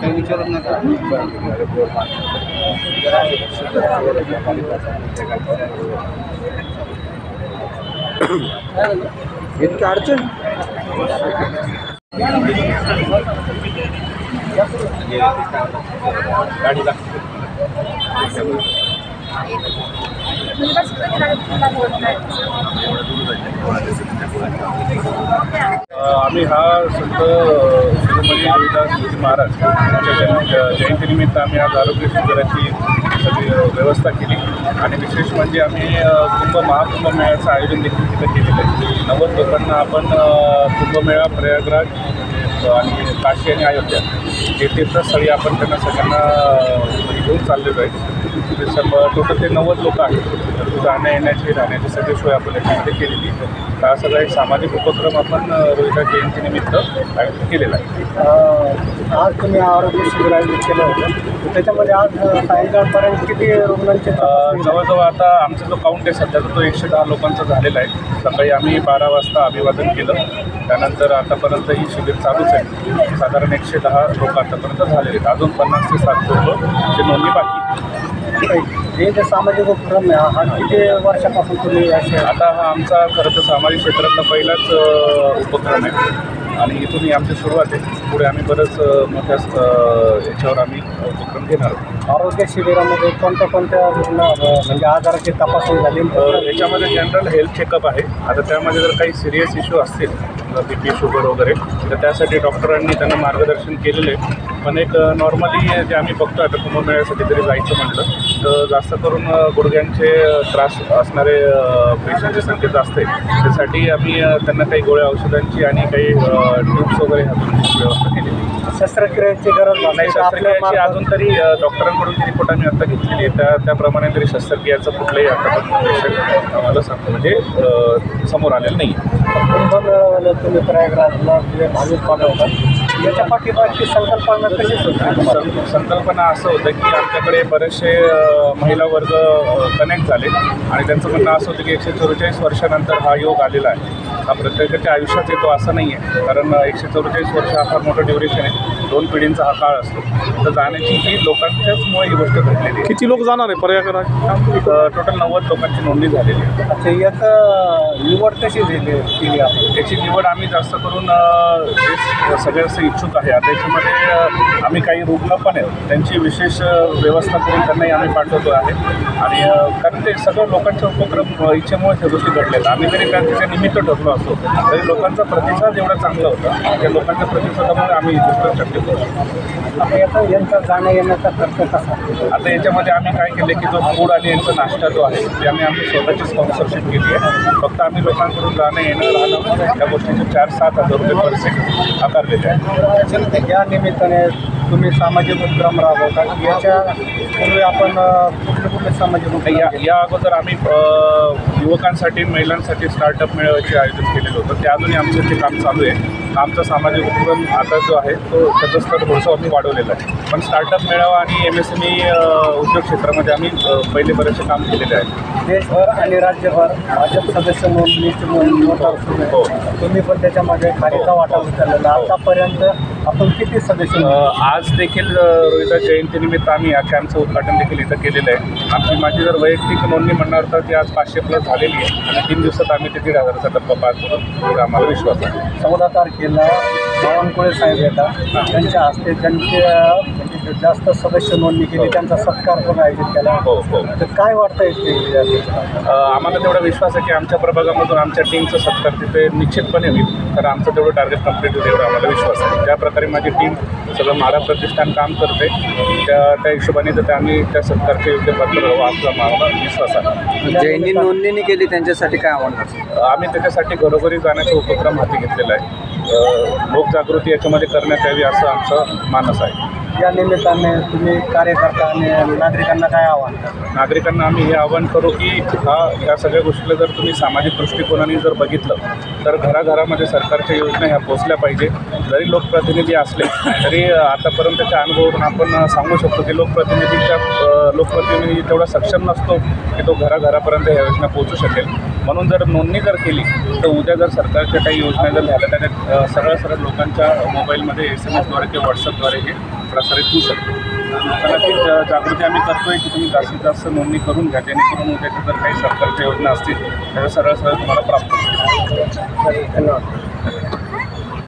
काही विचारत नका. इतकी अडचण गाडीला आम्ही हा संत शिरोमणी रविदास गुरुजी महाराज यांच्या जयंतीनिमित्त आम्ही आज आरोग्य शिबिराची सगळी व्यवस्था केली आणि विशेष म्हणजे आम्ही महाकुंभ मेळ्याचं आयोजन देखील तिथं केलेलं आहे. 90 लोकांना आपण कुंभमेळा प्रयागराज आणि काशी आणि अयोध्या हे तीर्थस्थळी आपण त्यांना सगळ्यांना घेऊन चाललेलो आहे. टोटल ते 90 लोक आहेत. जाण्या येण्याची राहण्याची सगळी सोय आपण याच्यामध्ये केलेली आहे. हा सगळा एक सामाजिक उपक्रम आपण रविदास जयंतीनिमित्त आयोजित केलेला आहे. आज तुम्ही आरोग्य शिबिर आयोजित केलं होतं, त्याच्यामध्ये आज सायंकाळपर्यंत किती रुग्णांचे जवळजवळ आता आमचा जो काउंट आहे सध्या तो 110 लोकांचा झालेला आहे. सकाळी आम्ही 12 वाजता अभिवादन केलं, त्यानंतर आतापर्यंत ही शिबिर चालूच आहे. साधारण 110 लोक आतापर्यंत झालेले आहेत. अजून 50 ते 60 लोक जे नोंदणी बाकी. हे जे सामाजिक उपक्रम आहे हा किती वर्षापासून तुम्ही आता हा आमचा खरं तर सामाजिक क्षेत्रातला पहिलाच उपक्रम आहे आणि इथूनही आमची सुरुवात आहे. पुढे आम्ही बरंच मोठ्या याच्यावर आम्ही उपक्रम घेणार आहोत. आरोग्य शिबिरामध्ये कोणत्या रुग्ण म्हणजे आजाराची तपासणी झाली याच्यामध्ये जनरल हेल्थ चेकअप आहे. आता त्यामध्ये जर काही सिरियस इश्यू असतील BP शुगर वगैरे तर त्यासाठी डॉक्टरांनी त्यांना मार्गदर्शन केलेलं आहे. पण एक नॉर्मली जे आम्ही बघतो आता कुंभमेळ्यासाठी जरी जायचं म्हटलं तर जास्त करून गुडघ्यांचे त्रास असणारे पेशंटची संख्या जास्त आहे. त्यासाठी आम्ही त्यांना काही गोळ्या औषधांची आणि काही ट्यूब्स वगैरे ह्याची व्यवस्था केलेली. शस्त्रक्रियेची गरज नाही. शस्त्रक्रियेची अजून तरी डॉक्टरांकडून जी रिपोर्ट आम्ही आता घेतलेली आहे त्याप्रमाणे तरी शस्त्रक्रियाचं कुठलंही आतापर्यंत पेशंट आम्हाला सांगतो म्हणजे समोर आलेलं नाही. कुंभमेळ्याला तुम्ही प्रयागराजला भाविक पाठवतात, याच्या पाठीमागची संकल्पना कशी होती? संकल्पना असं होतं की आमच्याकडे बरेचसे महिला वर्ग कनेक्ट झाले आणि त्यांचं म्हणणं असं होतं की 144 वर्षानंतर हा योग आलेला आहे. हा प्रत्येकाच्या आयुष्यात येतो असं नाही आहे, कारण 144 वर्ष हा फार मोठं ड्युरेशन आहे. 2 पिढींचा हा काळ असतो. तर जाण्याची ही लोकांच्याचमुळे ही गोष्ट घडलेली आहे. किती लोक जाणार आहे प्रयागराज? टोटल 90 लोकांची नोंदणी झालेली आहे. अच्छा, याचं निवड कशी केली आपण? याची निवड आम्ही जास्त करून जे सगळे असे इच्छुक आहे आता याच्यामध्ये आम्ही काही रुग्ण पण आहेत त्यांची विशेष व्यवस्था करून त्यांनाही आम्ही पाठवतो आहे. आणि कारण ते सगळं लोकांचे उपक्रम इच्छेमुळे त्या गोष्टी घडलेल्या. आम्ही जरी त्याच्या निमित्त ठरलो असतो तरी लोकांचा प्रतिसाद एवढा चांगला होता. त्या लोकांच्या प्रतिसादामुळे आम्ही इथं शक्य करू. आता यांचा जाण्या येण्याचा खर्च कसा? आता याच्यामध्ये आम्ही काय केलं की जो फूड आणि यांचा नाश्ता जो आहे ते आम्ही स्वतःची स्पॉन्सरशिप केली आहे. फक्त आम्ही लोकांकडून जाणं येणं राहणं त्या गोष्टीचे 4-7 हजार रुपये पर आकारलेले आहे. या निमित्ताने तुम्ही सामाजिक उपक्रम राबवता. याच्या पूर्वी आपण कुठले सामाजिक उपक्रम या अगोदर आम्ही युवकांसाठी महिलांसाठी स्टार्टअप मेळाव्याचे आयोजन केलेलं होतं. ते अजूनही आमचं ते काम चालू आहे. आमचा सामाजिक उपक्रम आता जो आहे तो त्याचं स्तर थोडंसं आम्ही वाढवलेलं आहे. पण स्टार्टअप मेळावा आणि MSME उद्योग क्षेत्रामध्ये आम्ही पहिले बरेचसे काम केलेले आहे. देशभर आणि राज्यभर भाजप सदस्य नोंदणीची हो. तुम्ही पण त्याच्यामध्ये खारीचा वाटा उचललेला. आतापर्यंत आपण किती सदस्य? आज देखील रविदास जयंतीनिमित्त आम्ही या कॅम्पचं उद्घाटन देखील इथं केलेलं आहे. माझी जर वैयक्तिक नोंदणी म्हणणार तर ती आज 500+ झालेली आहे आणि 3 दिवसात आम्ही ते 1,500चा टप्पा पार करू एवढा आम्हाला विश्वास आहे. 14 तारखेला बावनकुळे साहेब येतात, त्यांच्या हस्ते त्यांचे जास्त सदस्य नोंदणी केली, त्यांचा सत्कार पण आयोजित केला. हो. तर काय वाटतंय? आम्हाला तेवढा विश्वास आहे की आमच्या प्रभागामधून आमच्या टीमचं सत्कार तिथे निश्चितपणे होईल. तर आमचं तेवढं टार्गेट कंप्लीट होईल एवढा आम्हाला विश्वास आहे. ज्या प्रकारे माझी टीम सगळं मारा प्रतिष्ठान काम करते त्या हिशोबाने तर आम्ही त्या सत्कारचे योग्य पात्र व्हावं असा आम्हाला विश्वास आहे. ज्यांनी नोंदणी केली त्यांच्यासाठी काय आव्हान? आम्ही त्याच्यासाठी घरोघरी जाण्याचा उपक्रम हाती घेतलेला आहे. लोकजागृती याच्यामध्ये करण्यात यावी असं आमचं मानस आहे. या निमित्ताने तुम्ही कार्य करता आणि नागरिकांना काय आव्हान करता? नागरिकांना आम्ही हे आवाहन करू की ह्या सगळ्या गोष्टीला जर तुम्ही सामाजिक दृष्टिकोनाने जर बघितलं तर घराघरामध्ये सरकारच्या योजना ह्या पोचल्या पाहिजे. जरी लोकप्रतिनिधी असले तरी आतापर्यंतच्या अनुभवावरून आपण सांगू शकतो की लोकप्रतिनिधी तेवढा सक्षम नसतो की तो घराघरापर्यंत ह्या योजना पोचू शकेल. म्हणून जर नोंदणी जर केली तर उद्या जर सरकारच्या काही योजना जर झाल्या तर सरळ लोकांच्या मोबाईलमध्ये SMS द्वारे किंवा WhatsAppद्वारे हे प्रसारित होऊ शकतो. तर ती जागृती आम्ही करतोय की तुम्ही जास्तीत जास्त नोंदणी करून घ्या, जेणेकरून उद्याच्या जर काही सरकारच्या योजना असतील तर सरळ तुम्हाला प्राप्त होईल. धन्यवाद.